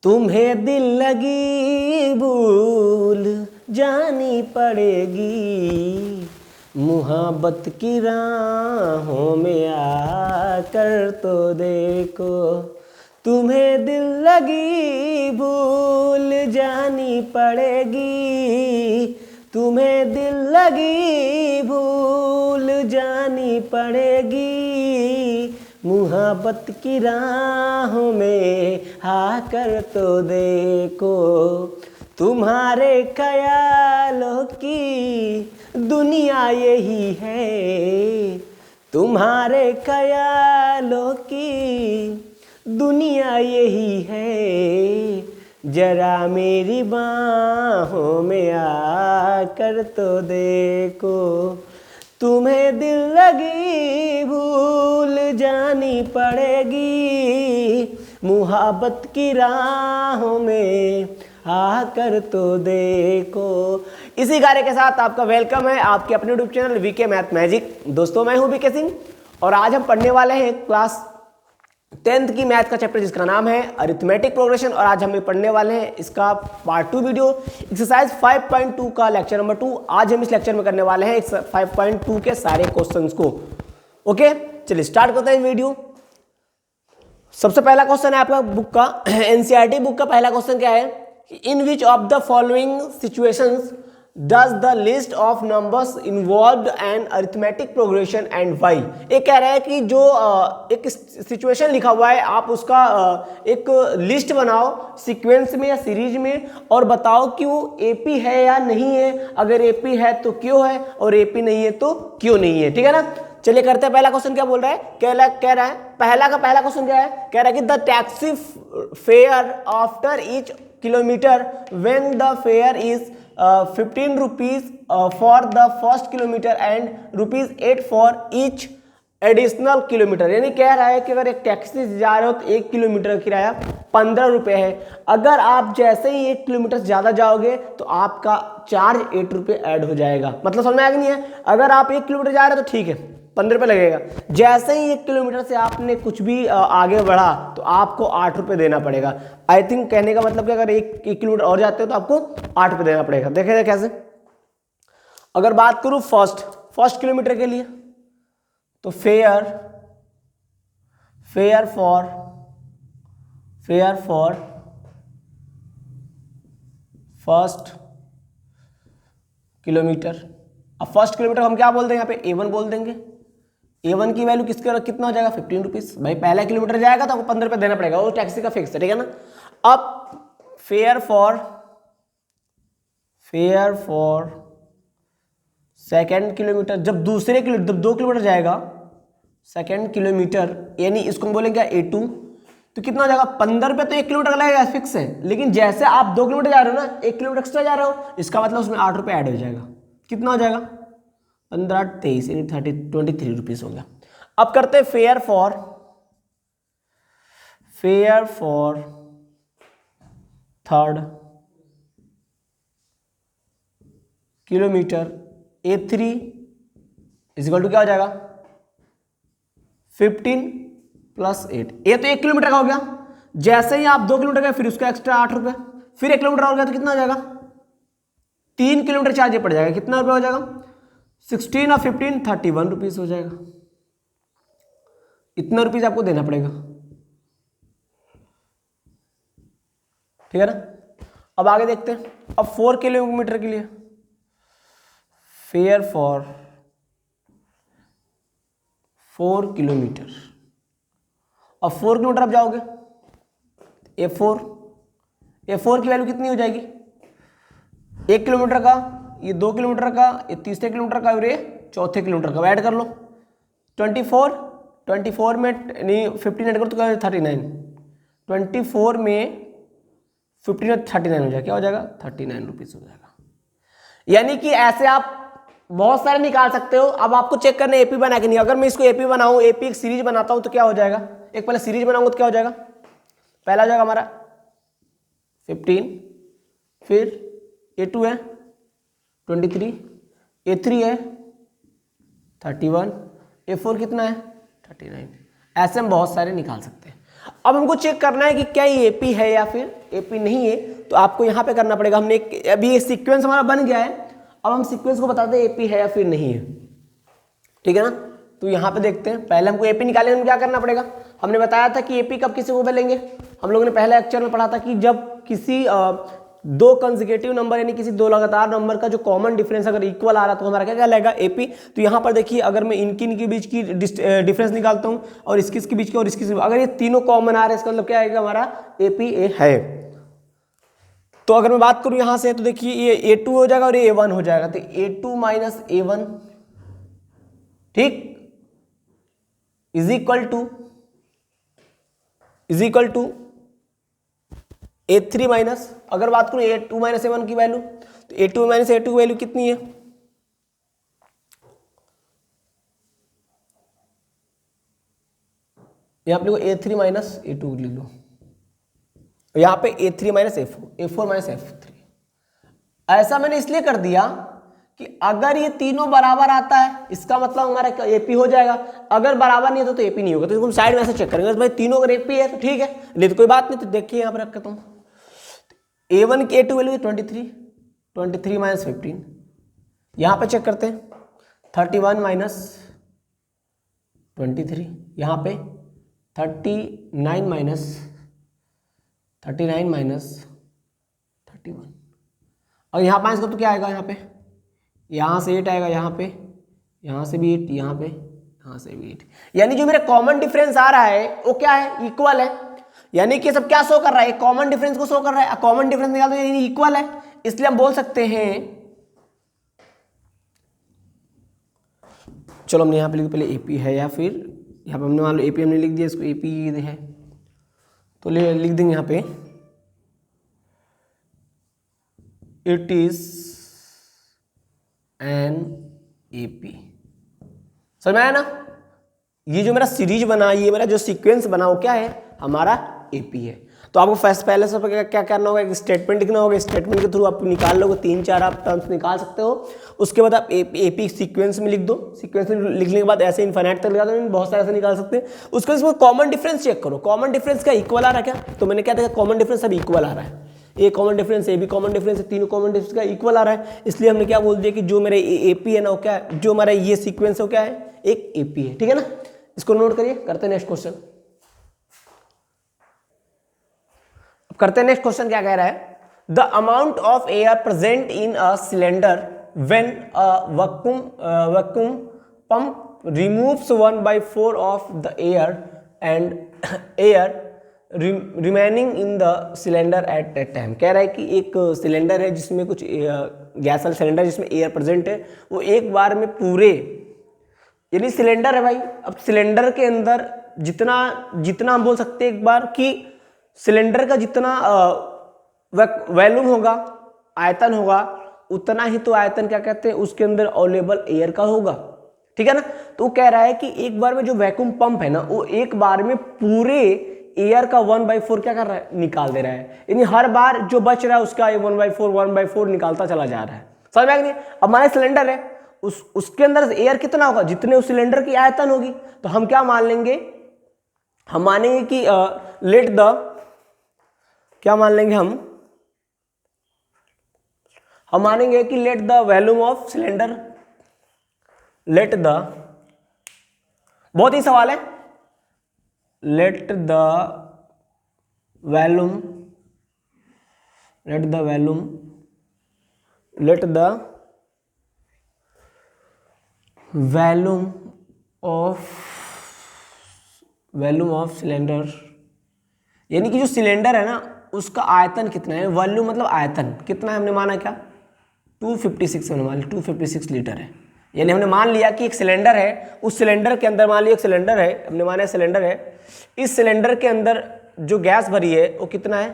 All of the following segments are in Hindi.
तुम्हें दिल लगी भूल जानी पड़ेगी, मुहब्बत की राहों में आकर तो देखो। तुम्हें दिल लगी भूल जानी पड़ेगी, तुम्हें दिल लगी भूल जानी पड़ेगी, मुहब्बत की राहों में आकर तो देखो। तुम्हारे ख्यालों की दुनिया यही है, तुम्हारे ख्यालों की दुनिया यही है, जरा मेरी बाहों में आकर तो देखो। तुम्हें दिल लगी भूल जानी पड़ेगी, मुहब्बत की राहों में आकर तो देखो। इसी गाने के साथ आपका वेलकम है आपके अपने YouTube channel V K math magic. दोस्तों मैं हूं वीके सिंह और आज हम पढ़ने वाले हैं क्लास 10th की मैथ का चैप्टर जिसका नाम है अरिथमेटिक प्रोग्रेशन। और आज हम पढ़ने वाले हैं इसका पार्ट 2 वीडियो एक्सरसाइज 5.2 का लेक्चर नंबर 2। आज हम इस लेक्चर में करने वाले हैं 5.2 के सारे क्वेश्चंस को। ओके चलिए स्टार्ट करते हैं वीडियो। सबसे पहला क्वेश्चन है आपका बुक का एनसीईआरटी बुक का पहला क्वेश्चन क्या है, in which of the following situations does the list of numbers involved an arithmetic progression and why. ये कह रहा है कि जो एक सिचुएशन लिखा हुआ है आप उसका एक लिस्ट बनाओ सीक्वेंस में या सीरीज में और बताओ कि वो एपी है या नहीं है, अगर एपी है तो क्यों है और एपी नहीं है तो क्यों नहीं है। ठीक है ना। चलिए करते हैं पहला क्वेश्चन क्या बोल रहा है। कह रहा है पहला क्वेश्चन क्या है, कह रहा है कि the taxi fare after each kilometre when the fair is 15 rupees for the first kilometre and ₹8 for each additional kilometre. यानी कह रहा है कि अगर एक टैक्सी से जा रहे हो तो 1 किलोमीटर का किराया 15 रुपये है, अगर आप जैसे ही 1 किलोमीटर से ज़्यादा जाओगे तो आपका चार्ज 8 रुपये ऐड हो जाएगा। मतलब समझ में आया कि नहीं है। अगर आप 1 किलोमीटर जा रहे हो तो ठीक है 15 रुपये लगेगा, जैसे ही 1 किलोमीटर से आपने कुछ भी आगे बढ़ा तो आपको 8 रुपये देना पड़ेगा। आई थिंक कहने का मतलब कि अगर 1 किलोमीटर और जाते हो तो आपको 8 रुपये देना पड़ेगा। देखें कैसे। अगर बात करूँ फर्स्ट किलोमीटर के लिए तो फेयर फॉर फर्स्ट किलोमीटर। अब फर्स्ट किलोमीटर हम क्या बोल देंगे यहाँ पे A1 बोल देंगे। A1 की वैल्यू कितना हो जाएगा 15 रुपीज। भाई पहला किलोमीटर जाएगा तो आपको 15 रुपये देना पड़ेगा, वो टैक्सी का फिक्स है। ठीक है ना। अब फेयर फॉर सेकेंड किलोमीटर, जब 2 किलोमीटर जाएगा सेकेंड किलोमीटर, यानी इसको हम बोलेंगे A2, तो कितना हो जाएगा 15 रुपये। तो 1 किलोमीटर का लगेगा फिक्स है, लेकिन जैसे आप 2 किलोमीटर जा रहे हो ना, 1 किलोमीटर एक्स्ट्रा जा रहे हो, इसका मतलब उसमें 8 रुपये ऐड हो जाएगा। कितना हो जाएगा 15 23 यानी 23 रुपीज हो गया। अब करते हैं fare for third kilometer A3 equal to क्या हो जाएगा 15 + 8। ये तो 1 किलोमीटर का हो गया, जैसे ही आप 2 किलोमीटर गए फिर उसका एक्स्ट्रा 8 रुपये, फिर 1 किलोमीटर हो गया तो कितना हो जाएगा 3 किलोमीटर चार्ज पड़ जाएगा। कितना रुपये हो जाएगा 16 और 15 31 रुपीज हो जाएगा। इतना रुपीज आपको देना पड़ेगा। ठीक है ना। अब आगे देखते हैं। अब 4 किलोमीटर के लिए फेयर फॉर 4 किलोमीटर। अब 4 किलोमीटर आप जाओगे A4 की वैल्यू कितनी हो जाएगी 1 किलोमीटर का, ये 2 किलोमीटर का, ये तीसरे किलोमीटर का और ये चौथे किलोमीटर का। ऐड कर लो 24 में नहीं 15 ऐड करो तो 39, 24 में 15 और 39 हो जाएगा। क्या हो जाएगा 39 रुपीज हो जाएगा। यानी कि ऐसे आप बहुत सारे निकाल सकते हो। अब आपको चेक करना है एपी बना के नहीं। अगर मैं इसको एपी बनाऊं, एपी एक सीरीज बनाता हूं तो क्या हो जाएगा, एक पहले सीरीज बनाऊंगा तो क्या हो जाएगा, पहला हो जाएगा हमारा 15, फिर A2 है 23, A3 है 31, A4 कितना है 39। ऐसे हम बहुत सारे निकाल सकते हैं। अब हमको चेक करना है कि क्या ये एपी है या फिर एपी नहीं है, तो आपको यहाँ पे करना पड़ेगा। हमने अभी ये सीक्वेंस हमारा बन गया है, अब हम सीक्वेंस को बताते हैं एपी है या फिर नहीं है, ठीक है ना। तो यहाँ पे देखते हैं, पहले हमको एपी निकालने में क्या करना पड़ेगा। हमने बताया था कि एपी कब किसी को बोलेंगे, हम लोगों ने पहले लेक्चर में पढ़ा था कि जब किसी दो कंसेक्यूटिव नंबर यानी किसी दो लगातार नंबर का जो कॉमन डिफरेंस अगर इक्वल आ रहा तो हमारा क्या कहलाएगा एपी। तो यहाँ पर देखिए, अगर मैं इनके बीच की डिफरेंस निकालता हूँ और इसके बीच की और इसकी, अगर ये तीनों कॉमन आ रहे हैं इसका मतलब क्या आएगा, हमारा एपी ए है। तो अगर मैं बात करूँ यहाँ से, तो देखिए ये A2 हो जाएगा और ये A1 हो जाएगा, तो A2 माइनस A1 ठीक is equal to A3 minus, अगर बात करूं A2 माइनस A1 की वैल्यू, तो A2 माइनस A2 की वैल्यू कितनी है, यहाँ पे A3 माइनस A2 लिख लो, यहाँ पे A3 minus A4 minus F3। ऐसा मैंने इसलिए कर दिया कि अगर ये तीनों बराबर आता है इसका मतलब हमारा एपी हो जाएगा, अगर बराबर नहीं है तो एपी नहीं होगा। तो हम साइड में ऐसे चेक करेंगे, तो भाई तीनों अगर एपी है तो ठीक है, नहीं तो कोई बात नहीं। तो देखिए यहाँ पर रख करता हूँ, A1 की A2 वैल्यू 23 माइनस 15, यहाँ पे चेक करते हैं 31 माइनस 23, यहाँ पे 39 माइनस 31, और यहाँ 5 का तो क्या आएगा, यहाँ से 8 आएगा, यहाँ से भी 8, यहाँ से भी 8। यानी जो मेरा कॉमन डिफरेंस आ रहा है वो क्या है, इक्वल है। यानी कि सब क्या शो कर रहा है, कॉमन डिफरेंस को शो कर रहा है। कॉमन डिफरेंस निकाल दो यानी इक्वल है, इसलिए हम बोल सकते हैं, चलो हमने यहाँ पे लिख पहले एपी है या फिर, यहाँ पे हमने मान लो एपी हमने लिख दिया, इसको एपी है तो लिख देंगे यहाँ पे इट इज एन एपी। समझ में आया ना, ये जो मेरा सीरीज बना, ये मेरा जो सीक्वेंस बना वो क्या है, हमारा एपी है। तो आपको पहले से क्या करना होगा, एक स्टेटमेंट लिखना होगा, स्टेटमेंट के थ्रू आप निकाल लोगे, 3-4 आप टर्म्स निकाल सकते हो। उसके बाद आप एपी सीक्वेंस में लिख दो, सीक्वेंस में लिखने के बाद ऐसे इनफाइनाइट तक लगा दो, बहुत सारे ऐसे निकाल सकते हैं। उसके बाद इसमें कॉमन डिफरेंस चेक करो, कॉमन डिफरेंस का इक्वल आ रहा है क्या, तो मैंने क्या देखा, कॉमन डिफरेंस सब इक्वल आ रहा है, ए कॉमन डिफरेंस ए भी कॉमन डिफरेंस है, तीनों कॉमन डिफरेंस का इक्वल आ रहा है। इसलिए हमने क्या बोल दिया कि जो मेरा एपी है ना वो क्या है, जो हमारा ये सीक्वेंस है वो क्या है, एक एपी है, ठीक है ना। इसको नोट करिए, करते हैं नेक्स्ट क्वेश्चन। करते हैं नेक्स्ट क्वेश्चन, क्या कह रहा है, the amount of air present in a cylinder when a vacuum pump removes 1/4 of the air and air remaining in the cylinder at that time. कह रहा है कि एक सिलेंडर है जिसमें कुछ गैस वाला सिलेंडर जिसमें एयर प्रेजेंट है, वो एक बार में पूरे, यानी सिलेंडर है भाई, अब सिलेंडर के अंदर जितना हम बोल सकते हैं एक बार कि सिलेंडर का जितना वॉल्यूम होगा, आयतन होगा, उतना ही तो आयतन क्या कहते हैं उसके अंदर अवेलेबल एयर का होगा, ठीक है ना। तो वो कह रहा है कि एक बार में जो वैक्यूम पंप है ना वो एक बार में पूरे एयर का 1/4 क्या कर रहा है, निकाल दे रहा है। यानी हर बार जो बच रहा है उसका 1/4 निकालता चला जा रहा है। समझ में आ गया। अब हमारे सिलेंडर है, उसके अंदर एयर कितना होगा, जितने उस सिलेंडर की आयतन होगी। तो हम क्या मान लेंगे, हम मानेंगे कि लेट द, क्या मान लेंगे हम मानेंगे कि let the volume of cylinder, let the, बहुत ही सवाल है, let the volume of cylinder, यानी कि जो सिलेंडर है ना उसका आयतन कितना है, वॉल्यूम मतलब आयतन कितना है, हमने माना क्या 256, हमने मान लिया 256 लीटर है। यानी हमने मान लिया कि एक सिलेंडर है, उस सिलेंडर के अंदर मान लिया एक सिलेंडर है, हमने माना सिलेंडर है, इस सिलेंडर के अंदर जो गैस भरी है वो कितना है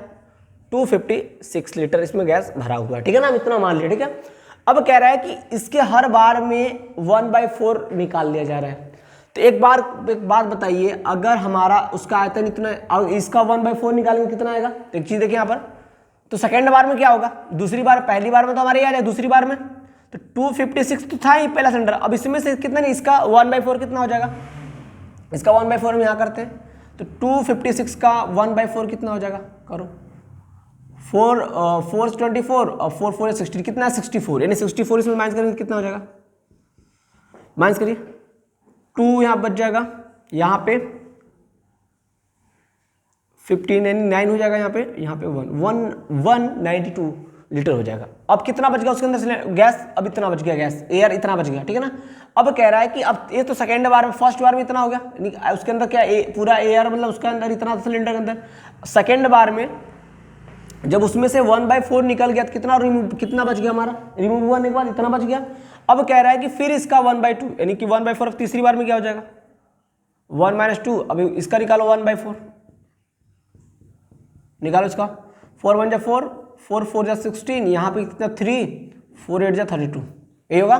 256 लीटर इसमें गैस भरा हुआ है, ठीक है ना, हम इतना मान लिया, ठीक है। अब कह रहा है कि इसके हर बार में 1/4 निकाल लिया जा रहा है। तो एक बात बताइए, अगर हमारा उसका आयतन इतना है और इसका 1/4 निकालेंगे कितना आएगा, तो एक चीज देखिए यहाँ पर, तो सेकेंड बार में क्या होगा, दूसरी बार, पहली बार में तो हमारे आ जाए, दूसरी बार में तो 256 तो था ही पहला सिलेंडर, अब इसमें से कितना नहीं, इसका 1/4 कितना हो जाएगा, इसका 1/4 हम यहाँ करते हैं तो 256 का 1/4 कितना हो जाएगा, करो। 4 24 और 4 4 16, कितना है 64, यानी 64 इसमें माइनस करेंगे कितना हो जाएगा, माइनस करिए 2 यहाँ बच जाएगा, यहाँ पे 15 यानी 9 हो जाएगा, यहाँ पे 192 लीटर हो जाएगा। अब कितना बच गया उसके अंदर से गैस, अब इतना बच गया गैस, एयर इतना बच गया, ठीक है ना। अब कह रहा है कि अब ये तो सेकेंड बार में, फर्स्ट बार में इतना हो गया, उसके अंदर क्या पूरा एयर मतलब उसके अंदर इतना सिलेंडर के अंदर, सेकेंड बार में जब उसमें से 1/4 निकल गया तो कितना बच गया हमारा, रिमूव होने के बाद इतना बच गया। अब कह रहा है कि फिर इसका 1/2 यानी कि 1/4 तीसरी बार में क्या हो जाएगा 1 - 2, अभी इसका निकालो 1/4 निकालो इसका, 4 1 जा 4, 4 4 जा 16, यहाँ पे कितना 3, 4 8 जा 32, यही होगा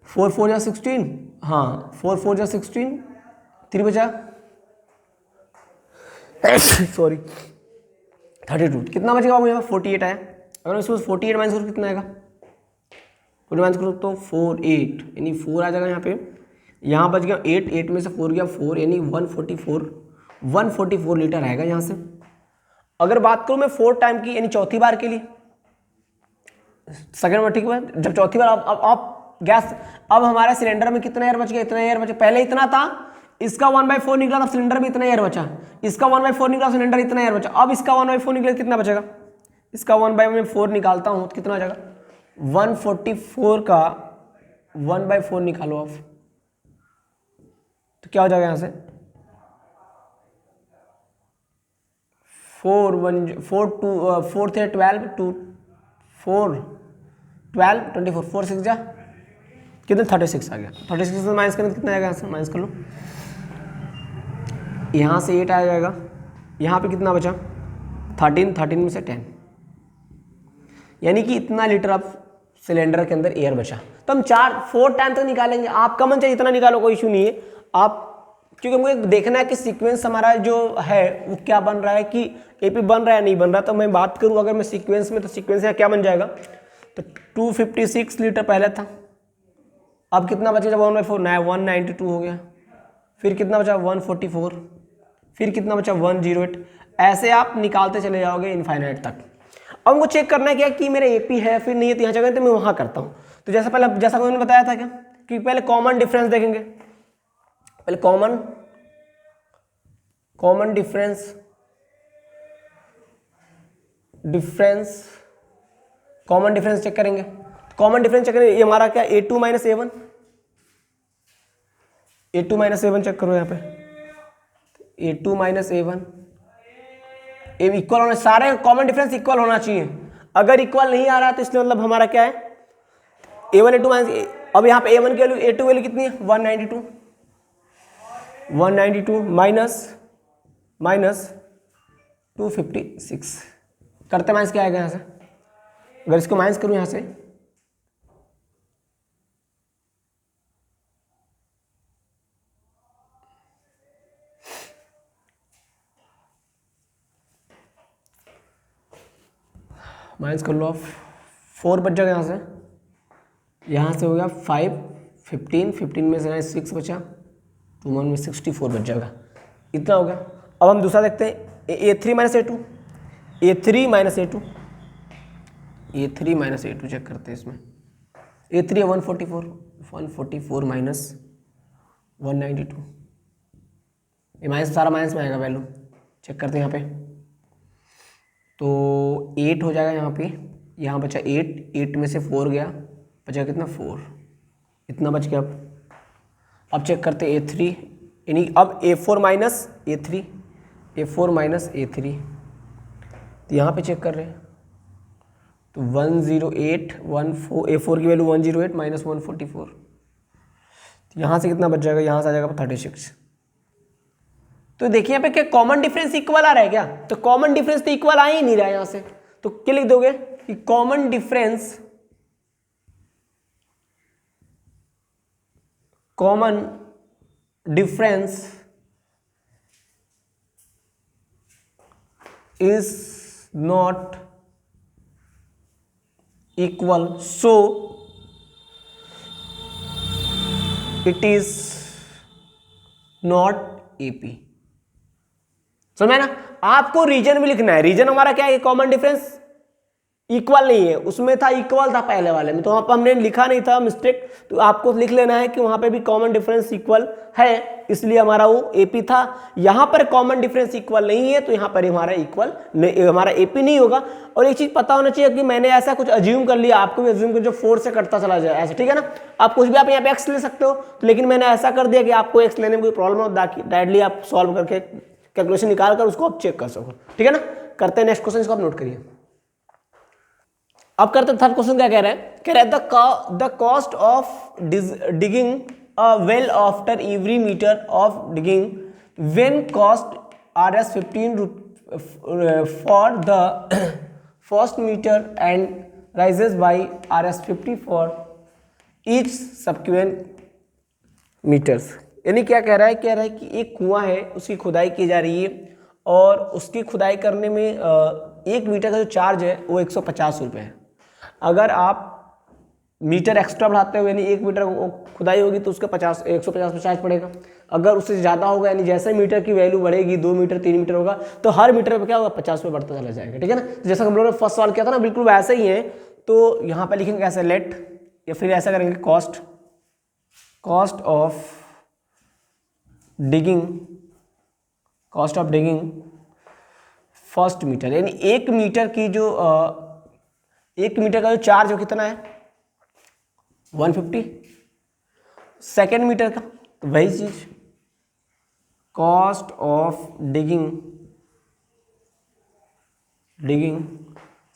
4 4 जा 16, हाँ 4 4 जा 16, 3 बचा सॉरी 32, कितना बचेगा बाबू यहाँ 48 आया। अगर इसमें 48 माइनस करो कितना आएगा, 48 माइनस करो तो 48 यानी 4 आ जाएगा यहाँ पे, यहाँ बच गया 8 में से 4 गया 4 यानी 144 लीटर आएगा यहाँ से। अगर बात करूँ मैं 4 टाइम की यानी चौथी बार के लिए, सेकेंड बार ठीक है, जब चौथी बार अब गैस, अब हमारे सिलेंडर में कितना एयर बच गया, इतना एयर बचा, पहले इतना था, इसका 1/4 निकला तो सिलेंडर में इतना एयर बचा, इसका 1/4 निकला सिलेंडर इतना एयर बचा, अब इसका 1/4 निकला कितना बचेगा, इसका 1/4 निकालता हूँ तो कितना आ जाएगा 144 का 1/4 निकालो आप, तो क्या हो जाएगा यहाँ से 4 थे 12 2 4 12 24 4 6 जा कितने 36 आ गया, 36 से माइनस करें कितना आएगा, यहाँ से माइनस कर लो, यहाँ से 8 आ जाएगा, यहाँ पे कितना बचा 13 में से 10, यानी कि इतना लीटर अब सिलेंडर के अंदर एयर बचा। तो हम 4 टाइम तक निकालेंगे, आप कमन चाहिए इतना निकालो, कोई इशू नहीं है आप, क्योंकि मुझे देखना है कि सीक्वेंस हमारा जो है वो क्या बन रहा है, कि एपी बन रहा है नहीं बन रहा। तो मैं बात करूँ अगर मैं सीक्वेंस में, तो सीक्वेंस क्या बन जाएगा, तो 256 लीटर पहले था, अब कितना बचेगा 1/4 नया 192 हो गया, फिर कितना बचा 144, फिर कितना बचा 108, ऐसे आप निकालते चले जाओगे इनफाइनाइट तक। अब हमको चेक करना है क्या कि मेरा एपी है फिर नहीं है, तो यहाँ जगह तो मैं वहाँ करता हूँ। तो जैसा मैंने बताया था क्या कि पहले कॉमन डिफरेंस देखेंगे, पहले कॉमन डिफरेंस चेक करेंगे। कॉमन डिफरेंस चेक करेंगे, ये हमारा क्या A2 - A1, A2 - A1 check करो यहाँ पे, A2 - A1 इक्वल होना, सारे कॉमन डिफरेंस इक्वल होना चाहिए। अगर इक्वल नहीं आ रहा तो इसलिए मतलब हमारा क्या है A1 A2 माइनस, अब यहाँ पे A1 की वैल्यू A2 वैल्यू कितनी है 192 माइनस 256 करते माइनस क्या आएगा यहाँ से, अगर इसको माइनस करूँ यहाँ से माइनस कर लो आप, 4 बच जाएगा यहाँ से हो गया 5 15 में से 6 बचा, 2 1 में 64 बच जाएगा, इतना हो गया। अब हम दूसरा देखते हैं A3 - A2, A3 - A2 check करते हैं इसमें, A3 है 144 माइनस 192, ये माइनस सारा माइनस में आएगा वैल्यू, चेक करते हैं यहाँ पे, तो 8 हो जाएगा यहाँ पे, यहाँ बचा 8 में से 4 गया, बचा कितना 4, इतना बच गया। अब चेक करते A3 यानी अब A4 - A3, तो यहाँ पे चेक कर रहे हैं तो 108 A4 की वैल्यू 108 माइनस 144, तो यहाँ से कितना बच जाएगा, यहाँ से आ जाएगा 36। तो देखिए यहाँ पे क्या कॉमन डिफरेंस इक्वल आ रहा है क्या, तो कॉमन डिफरेंस तो इक्वल आ ही नहीं रहा है यहाँ से, तो क्या लिख दोगे कि common difference is not equal, so it is not AP। समझ ना। आपको रीजन भी लिखना है। रीजन हमारा क्या है, कॉमन डिफरेंस इक्वल नहीं है, उसमें था इक्वल था पहले वाले में, तो वहां पर हमने लिखा नहीं था, मिस्टेक। तो आपको लिख लेना है कि वहां पे भी कॉमन डिफरेंस इक्वल है, इसलिए हमारा वो एपी था। यहां पर कॉमन डिफरेंस इक्वल नहीं है, तो यहां पर हमारा इक्वल हमारा एपी नहीं होगा। और एक चीज पता होना चाहिए कि मैंने ऐसा कुछ अज्यूम कर लिया, आपको भी अज्यूम कर जो 4 से कटता चला जाए ऐसा, ठीक है ना। आप कुछ भी आप यहाँ पे एक्स ले सकते हो, तो लेकिन मैंने ऐसा कर दिया कि आपको एक्स लेने में कोई प्रॉब्लम हो, डायरेक्टली आप सॉल्व करके कैलकुलेशन निकाल कर उसको आप चेक कर सको, ठीक है ना। करते हैं नेक्स्ट क्वेश्चन, इसको आप नोट करिए। अब करते हैं थर्ड क्वेश्चन, क्या कह रहा है, कह रहा है the cost of digging a well after every meter of digging when cost Rs 15 for the first meter and rises by Rs 50 for each subsequent meters. यानी क्या कह रहा है, कह रहा है कि एक कुआं है, उसकी खुदाई की जा रही है और उसकी खुदाई करने में 1 मीटर का जो चार्ज है वो 150 रुपये है। अगर आप मीटर एक्स्ट्रा बढ़ाते हो, यानी 1 मीटर खुदाई होगी तो उसका 150 चार्ज पड़ेगा। अगर उससे ज़्यादा होगा, यानी जैसे मीटर की वैल्यू बढ़ेगी, 2 मीटर 3 मीटर होगा, तो हर मीटर पे क्या होगा, 50 रुपये बढ़ता चला जाएगा, ठीक है ना। जैसा हम लोगों ने फर्स्ट सवाल किया था ना, बिल्कुल वैसे ही है। तो यहाँ पर लिखेंगे कैसे, लेट, या फिर ऐसा करेंगे cost of digging first meter, यानी 1 मीटर की जो 1 मीटर का जो चार्ज है कितना है, 150। सेकेंड मीटर का तो वही चीज, cost of digging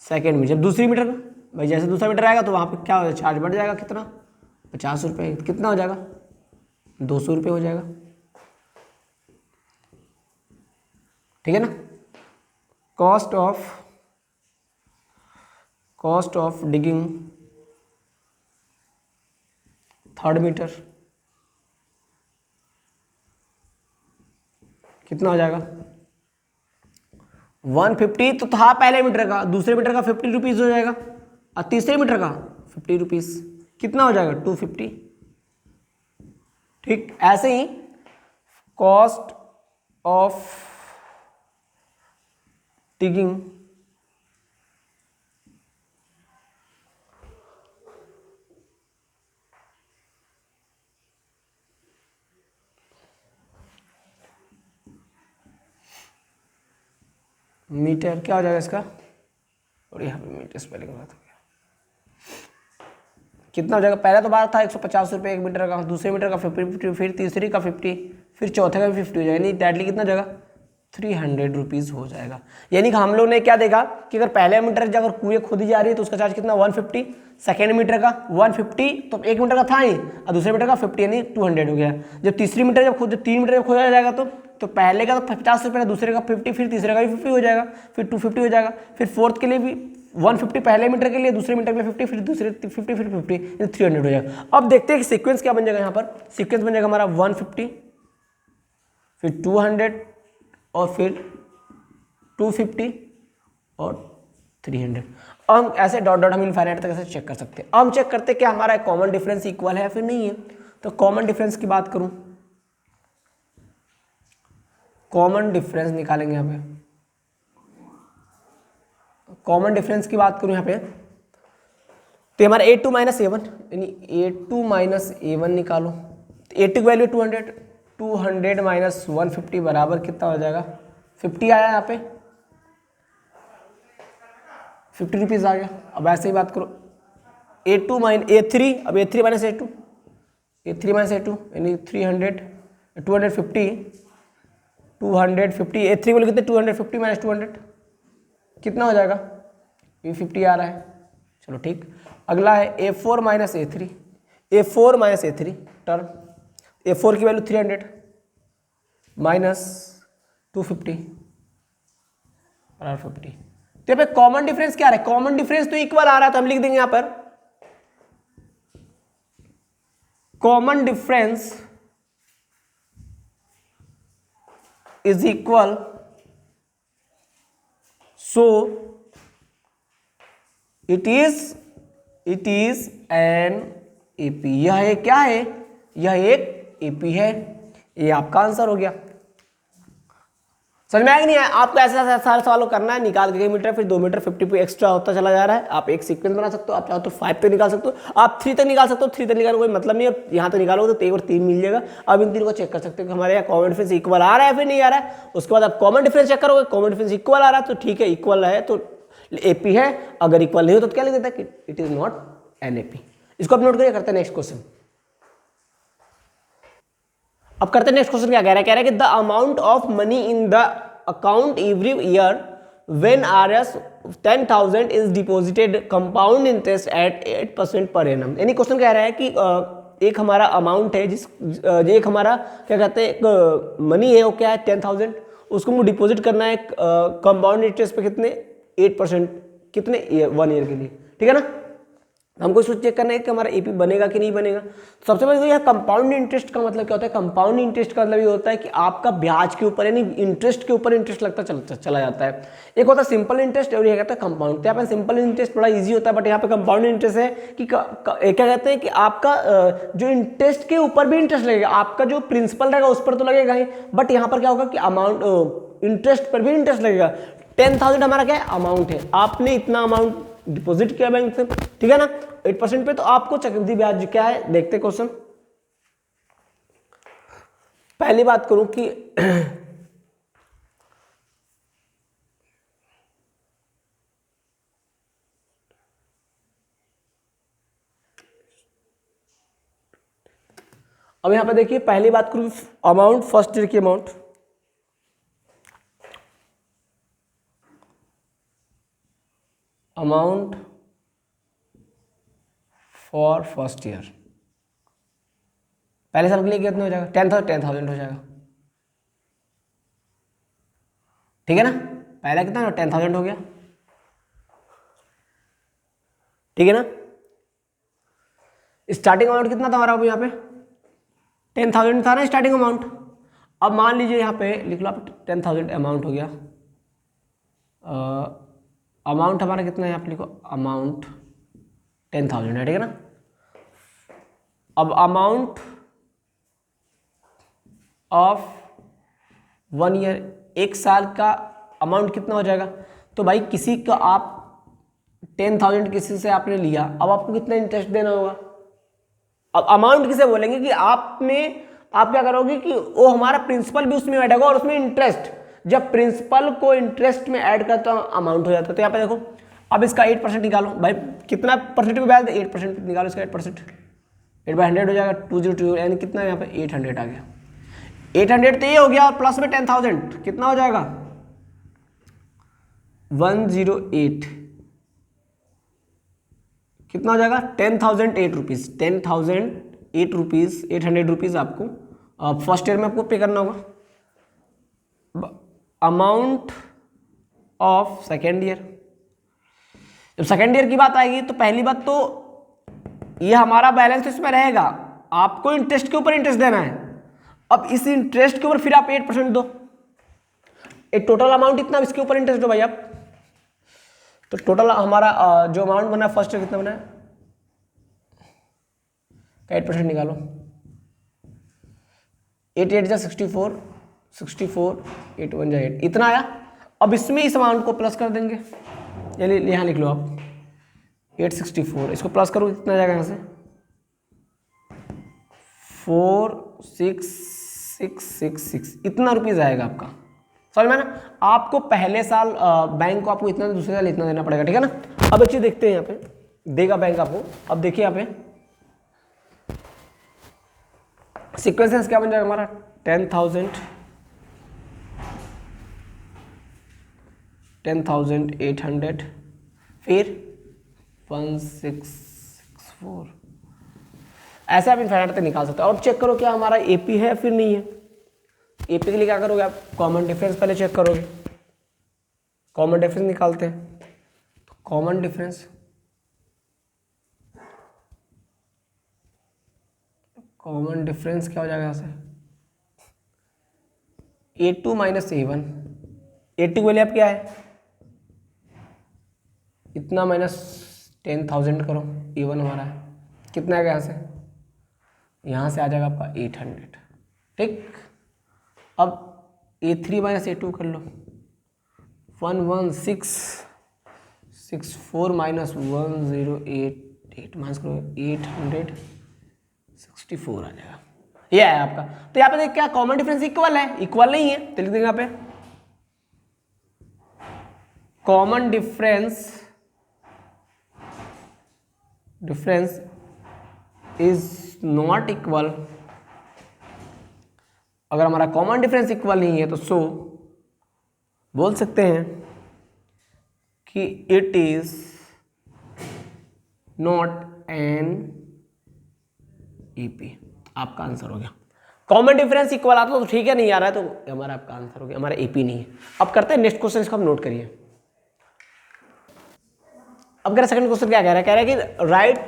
second meter. जब दूसरी मीटर का भाई, जैसे दूसरा मीटर आएगा तो वहां पे क्या हो जाएगा, चार्ज बढ़ जाएगा, कितना, 50 रुपये। कितना हो जाएगा, 200 रुपये हो जाएगा, ठीक है ना। Cost of digging third meter कितना हो जाएगा, 150 तो था पहले मीटर का, दूसरे मीटर का 50 रुपीज़ हो जाएगा, और तीसरे मीटर का 50 रुपीज़, कितना हो जाएगा, 250। ठीक, ऐसे ही कॉस्ट ऑफ डिगिंग मीटर क्या हो जाएगा इसका, और यहाँ पे मीटर स्पेलिंग गलत हो गया, कितना हो जाएगा। पहला तो बात था 150 रुपये 1 मीटर का, दूसरे मीटर का 50, फिर तीसरी का 50, फिर चौथे का भी 50 हो जाएगा, यानी डायरेक्टली कितना हो जाएगा, 300 रुपीज़ हो जाएगा। यानी कि हम लोग ने क्या देखा कि अगर पहले मीटर अगर कुएं खोदी जा रही है तो उसका चार्ज कितना, 150, सेकेंड मीटर का 150, तो 1 मीटर का था ही, और दूसरे मीटर का 50, यानी 200 हो गया। जब तीसरी मीटर जब 3 मीटर जब खोदा जाएगा तो पहले का तो 50 रुपये का, दूसरे का 50, फिर तीसरे का भी 50 हो जाएगा, फिर 250 हो जाएगा, फिर फोर्थ के लिए भी 150 पहले मीटर के लिए, दूसरे मीटर के लिए 50, फिर दूसरे 50, फिर 50, 300 हो जाएगा। अब देखते हैं कि सीक्वेंस क्या बन जाएगा। यहाँ पर सीक्वेंस बन जाएगा हमारा 150, फिर 200, और फिर 250 और 300। अब हम ऐसे डॉट डॉट हम इनफाइनाइट तक ऐसे चेक कर सकते हैं। अब हम चेक करते हैं कि हमारा कॉमन डिफरेंस इक्वल है या फिर नहीं है। तो कॉमन डिफरेंस की बात करूं, कॉमन डिफरेंस निकालेंगे यहाँ पे, कॉमन डिफरेंस की बात करूं यहाँ पे, तो हमारा A2 माइनस A1, यानी A2 माइनस A1 निकालो। A2 की वैल्यू 200 माइनस 150 बराबर कितना हो जाएगा, 50 आया यहाँ पे, 50 रुपीज़ आ गया। अब ऐसे ही बात करो A2 माइनस A3, अब A3 minus A2, A3 minus A2 यानी 250, A3 बोले कितने, 250 माइनस 200 कितना हो जाएगा, ये 50 आ रहा है। चलो ठीक, अगला है A4 minus A3, A4 minus A3 term, A4 की वैल्यू 300 माइनस 250 और 50। तो यहाँ पे कॉमन डिफरेंस क्या आ रहा है, कॉमन डिफरेंस तो इक्वल आ रहा है, तो हम लिख देंगे यहां पर common difference is equal, so it is an AP. यह एक क्या है, यह एक एपी है। ये आपका आंसर हो गया। समझ में आया कि नहीं आया? आपको ऐसा सारे सवालों करना है, निकाल के 1 मीटर फिर 2 मीटर 50 पे एक्स्ट्रा होता चला जा रहा है। आप एक सीक्वेंस बना सकते हो, आप चाहो तो 5 तक निकाल सकते हो, आप 3 तक निकाल सकते हो। 3 तक निकालने कोई मतलब नहीं है, यहाँ तक निकालोगे तो 1 और 3 मिल जाएगा। अब इन तीनों को चेक कर सकते हो कि हमारे यहाँ कॉमन डिफरेंस इक्वल आ रहा है फिर नहीं आ रहा है। उसके बाद आप कॉमन डिफरेंस चेक करोगे, कॉमन डिफरेंस इक्वल आ रहा है तो ठीक है, इक्वल है तो एपी है, अगर इक्वल नहीं हो तो क्या लिख देता है कि it is not an AP. इसको आप नोट करिए। करते हैं नेक्स्ट क्वेश्चन। अब करते हैं नेक्स्ट क्वेश्चन। क्या कह रहा है? कह रहा है कि the amount of money in the account every year when Rs 10,000 is deposited compound interest eight 8% per annum. यानी क्वेश्चन कह रहा है कि एक हमारा अमाउंट है एक हमारा क्या कहते हैं मनी है, वो क्या है 10,000, उसको मुझे डिपॉजिट करना है कंपाउंड इंटरेस्ट पे कितने 8%, कितने 1 ईयर के लिए, ठीक है ना। हमको इसको चेक करना है कि हमारा एपी बनेगा कि नहीं बनेगा। सबसे पहले तो यह कंपाउंड इंटरेस्ट का मतलब क्या होता है? कंपाउंड इंटरेस्ट का मतलब ये होता है कि आपका ब्याज के ऊपर यानी इंटरेस्ट के ऊपर इंटरेस्ट लगता चला जाता है। एक होता है सिंपल इंटरेस्ट और ये कहता है कंपाउंड। तो यहाँ पे सिंपल इंटरेस्ट बड़ा इजी होता है, बट यहाँ पे कंपाउंड इंटरेस्ट है कि क्या कहते हैं कि आपका जो इंटरेस्ट के ऊपर भी इंटरेस्ट लगेगा, आपका जो प्रिंसिपल रहेगा उस पर तो लगेगा ही, बट यहाँ पर क्या होगा कि अमाउंट इंटरेस्ट पर भी इंटरेस्ट लगेगा। 10,000 हमारा क्या है? अमाउंट है, आपने इतना अमाउंट डिपॉजिट किया बैंक से, ठीक है ना, 8% पे, तो आपको चक्रवृद्धि ब्याज क्या है देखते क्वेश्चन। पहली बात करूं कि अब यहां पे देखिए, पहली बात करूं अमाउंट, फर्स्ट ईयर की amount, amount for first year पहले साल के लिए कितना हो जाएगा? 10,000 हो जाएगा, ठीक है ना। पहला कितना 10,000 हो गया, ठीक है ना। स्टार्टिंग अमाउंट कितना था हमारा यहाँ पे? 10,000 था ना स्टार्टिंग अमाउंट। अब मान लीजिए यहाँ पे लिख लो आप 10,000 अमाउंट हो गया। अमाउंट हमारा कितना है? आप लिखो अमाउंट 10,000 है, ठीक है ना। अब अमाउंट ऑफ 1 ईयर, 1 साल का अमाउंट कितना हो जाएगा? तो भाई किसी का आप 10,000 किसी से आपने लिया, अब आपको कितना इंटरेस्ट देना होगा? अब अमाउंट किसे बोलेंगे कि आप क्या करोगे कि वो हमारा प्रिंसिपल भी उसमें ऐड होगा और उसमें इंटरेस्ट, जब प्रिंसिपल को इंटरेस्ट में ऐड करता तो अमाउंट हो जाता है। तो यहाँ पे देखो, अब इसका 8% निकालो भाई, कितना परसेंट पे ब्याज? 8% निकालो इसका 8%, 8/100 हो जाएगा, 202, यानी कितना यहाँ पे 800 आ गया। 800 तो ये हो गया, और प्लस में 10,000 कितना हो जाएगा? 108 कितना हो जाएगा? 10,008 रुपीज़, 10,008 रुपीज़, 800 रुपीज़ आपको फर्स्ट ईयर में आपको पे करना होगा। अमाउंट ऑफ सेकेंड ईयर, जब सेकेंड ईयर की बात आएगी तो पहली बात तो ये हमारा बैलेंस इसमें रहेगा, आपको इंटरेस्ट के ऊपर इंटरेस्ट देना है। अब इस इंटरेस्ट के ऊपर फिर आप 8% दो, एक टोटल अमाउंट इतना, इसके ऊपर इंटरेस्ट दो भाई आप। तो टोटल हमारा जो अमाउंट बना फर्स्ट ईयर कितना बना है? 8% निकालो, 8 8 जा 64, 64 8 1 जा 8, इतना आया। अब इसमें इस अमाउंट को प्लस कर देंगे, यानी यहाँ लिख लो आप 864, इसको प्लस करो कितना जाएगा यहाँ से? 4666, इतना रुपीज़ आएगा आपका, समझ में ना। आपको पहले साल बैंक को आपको इतना, दूसरे साल इतना देना पड़ेगा, ठीक है ना। अब एक चीज देखते हैं, यहाँ पे देगा बैंक आपको। अब देखिए यहाँ पे सीक्वेंसेस क्या बन जाएगा हमारा? 10,000, 10,800, फिर 1664, ऐसे आप इनफाइनाइट तक निकाल सकते हो। और चेक करो क्या हमारा एपी है फिर नहीं है। एपी के लिए क्या करोगे आप? कॉमन डिफरेंस पहले चेक करोगे, कॉमन डिफरेंस निकालते हैं। तो कॉमन डिफरेंस, कॉमन डिफरेंस क्या हो जाएगा यहाँ से? A2 माइनस A1, A2 की वैल्यू आप क्या है? इतना माइनस 10,000 करो, A1 हमारा है कितना आएगा यहाँ से? यहाँ से आ जाएगा आपका 800, ठीक। अब A3 माइनस A2 कर लो, 11664 माइनस 1088 माइनस करो 864 आ जाएगा। ये है आपका। तो यहाँ पे देख क्या कॉमन डिफरेंस इक्वल है, इक्वल नहीं है तो लिख देंगे यहाँ पे common difference is not equal. अगर हमारा कॉमन डिफरेंस इक्वल नहीं है तो सो बोल सकते हैं कि it is not an EP. आपका आंसर हो गया। कॉमन डिफरेंस इक्वल आता तो ठीक है, नहीं आ रहा है तो हमारा आपका आंसर हो गया, हमारा एपी नहीं है। अब करते हैं नेक्स्ट क्वेश्चन, इसको हम नोट करिए। अब कह रहा सेकंड क्वेश्चन क्या कह रहा है, कि write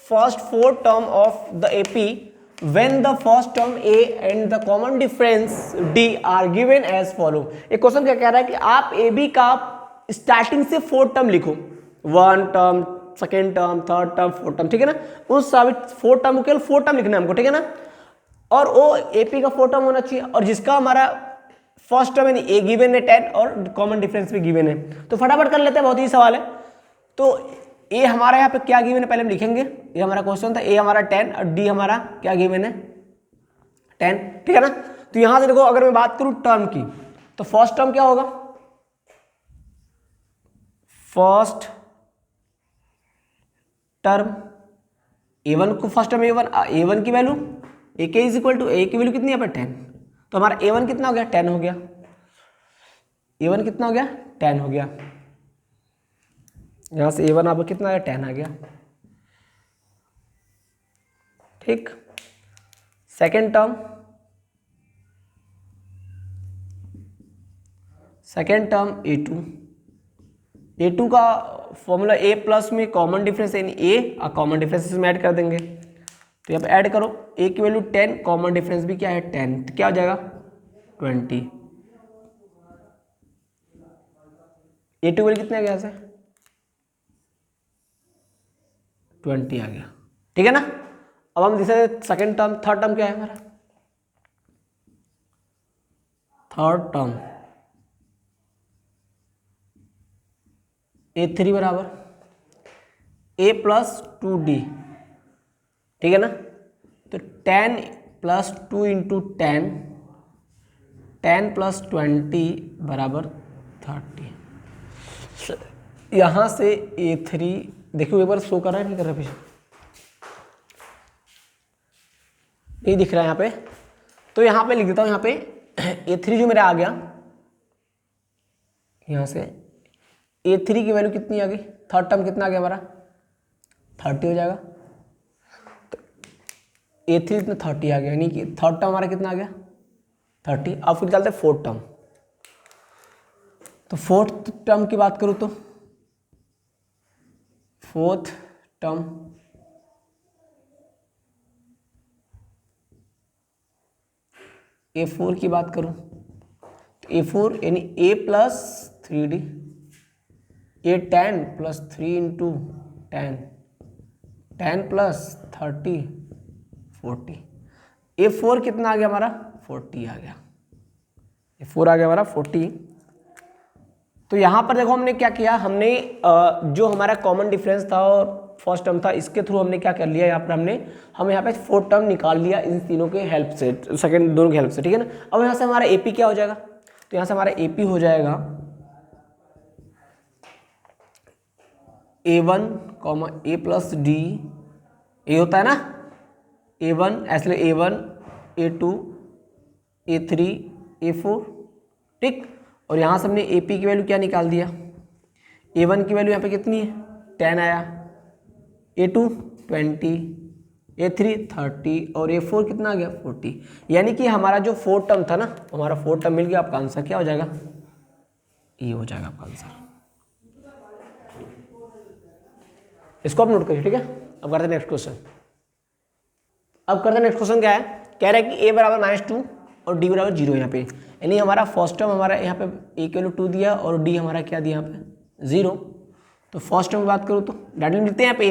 first 4 term of the AP when the first term A and the common difference D are given as follow. एक क्वेश्चन क्या कह रहा है कि आप ए बी का स्टार्टिंग से 4 टर्म लिखो, 1 term, second term, third term, 4 term, ठीक है ना। उस 4 टर्म केवल 4 टर्म लिखना है हमको, ठीक है ना। और वो एपी का 4 टर्म होना चाहिए और जिसका हमारा फर्स्ट टर्म यानी ए गिवन है 10 और कॉमन डिफरेंस भी गिवन है। तो फटाफट कर लेते हैं, बहुत ही सवाल है। तो ए हमारा यहाँ पे क्या गिवन है पहले हम लिखेंगे। ये हमारा क्वेश्चन था, ए हमारा 10 और डी हमारा क्या गिवन है 10, ठीक है ना। तो यहां से देखो अगर मैं बात करूं टर्म की तो फर्स्ट टर्म क्या होगा, फर्स्ट टर्म ए1 को फर्स्ट टर्म ए1 की वैल्यू ए के इज इक्वल टू ए की वैल्यू कितनी है यहाँ पे 10। तो हमारा ए1 कितना हो गया 10 हो गया, ए1 कितना हो गया 10 हो गया। यहां से ए1 आपको कितना है 10 आ गया, ठीक। सेकेंड टर्म ए2 का फॉर्मूला ए प्लस में कॉमन डिफरेंस यानी ए और कॉमन डिफरेंस में ऐड कर देंगे। तो यहाँ पे ऐड करो ए की वैल्यू 10, कॉमन डिफरेंस भी क्या है 10, तो क्या हो जाएगा 20। ए2 की वैल्यू कितने आ गया यहाँ से 20 आ गया, ठीक है ना। अब हम जैसे सेकेंड टर्म, थर्ड टर्म क्या है हमारा, थर्ड टर्म A3 बराबर A प्लस 2D, ठीक है ना। तो 10 प्लस 2 इंटू 10, 10 प्लस 20 बराबर 30। यहाँ से A3 देखिए एक बार शो कर रहा है नहीं कर रहा, पीछे नहीं दिख रहा है यहाँ पे। तो यहाँ पे लिख देता हूँ, यहाँ पे A3 जो मेरा आ गया, यहाँ से A3 की वैल्यू कितनी आ गई, थर्ड टर्म कितना आ गया हमारा 30 हो जाएगा। तो A3 इतना 30 आ गया, यानी कि थर्ड टर्म हमारा कितना आ गया 30। अब फिर निकालते हैं फोर्थ टर्म। तो फोर्थ टर्म की बात करूँ तो फोर्थ टर्म A4 की बात करूं तो A4 यानी A plus 3D, A 10 plus 3 into 10, 10 plus 30 40। A4 कितना आ गया हमारा 40 आ गया, A4 आ गया हमारा 40। तो यहाँ पर देखो हमने क्या किया, हमने जो हमारा कॉमन डिफरेंस था और फर्स्ट टर्म था इसके थ्रू हमने क्या कर लिया, यहाँ पर हम यहाँ पे फोर्थ टर्म निकाल लिया इन तीनों के हेल्प से, सेकंड दोनों की हेल्प से, ठीक है ना। अब यहाँ से हमारा एपी क्या हो जाएगा, तो यहाँ से हमारा एपी हो जाएगा A1 comma A plus D, A होता है ना A1, ऐसे A1 A2 A3 A4, ठीक। और यहाँ से हमने AP की वैल्यू क्या निकाल दिया, A1 की वैल्यू यहाँ पे कितनी है 10 आया, A2 20, A3 30 और A4 कितना आ गया 40। यानी कि हमारा जो फोर्थ टर्म था ना, हमारा फोर्थ टर्म मिल गया। आपका आंसर क्या हो जाएगा, ये हो जाएगा आपका आंसर। इसको आप नोट करिए, ठीक है। अब करते हैं नेक्स्ट क्वेश्चन। अब करते हैं नेक्स्ट क्वेश्चन क्या है, कह रहा है कि A बराबर -2 और D बराबर 0 यहाँ पे, यानी हमारा फर्स्ट टर्म हमारा यहाँ पे A की वैल्यू 2 दिया और D हमारा क्या दिया यहाँ पे 0। तो फर्स्ट टर्म की बात करूँ तो डायरेक्टली लिखते हैं यहाँ पे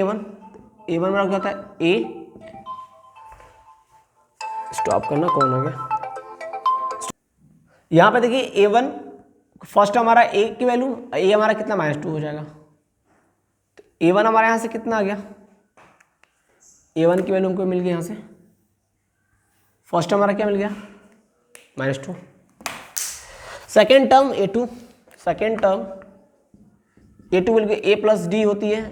A1 बराबर क्या होता है A, स्टॉप करना कौन हो गया, यहाँ पे देखिए ए वन फर्स्ट हमारा ए की वैल्यू, ए हमारा कितना -2 हो जाएगा, तो ए वन हमारे यहाँ से कितना आ गया, ए वन की वैल्यू हमको मिल गई यहाँ से, फर्स्ट हमारा क्या मिल गया -2। Second term A two, second term A two मिल गई, ए प्लस डी होती है,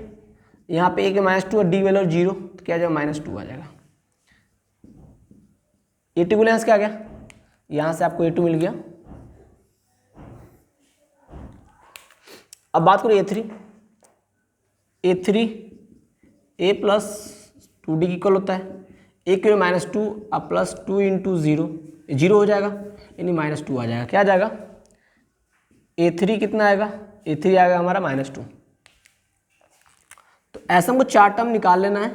यहाँ पे ए के -2 और डी वैल्यू 0, तो क्या आ जाएगा -2 आ जाएगा। ए टू को यहाँ से क्या आ गया, यहाँ से आपको ए टू मिल गया। अब बात करो ए थ्री, ए थ्री ए प्लस 2d की इक्वल होता है, ए के -2 अब प्लस 2 × 0, 0 हो जाएगा यानी -2 आ जाएगा। क्या आ जाएगा, ए थ्री कितना आएगा, ए थ्री आएगा हमारा -2। तो ऐसा हमको 4 टर्म निकाल लेना है।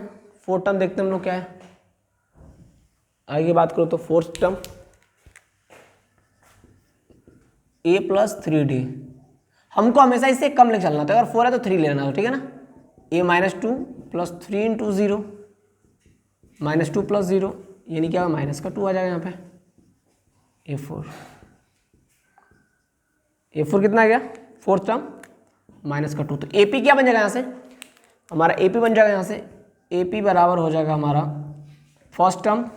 4 टर्म देखते हैं हम लोग क्या है। आगे बात करो तो फोर्थ टर्म ए प्लस 3d, हमको हमेशा इससे कम लेके चलना था, अगर 4 है तो 3 लेना हो, ठीक है ना। ए -2 प्लस 3 × 0, -2 प्लस 0 यानी क्या -2 आ जाएगा यहाँ पे। ए फोर कितना आ गया, फोर्थ टर्म -2, तो ए पी क्या बन जाएगा यहाँ से, हमारा ए पी बन जाएगा यहाँ से, ए पी बराबर हो जाएगा हमारा first term,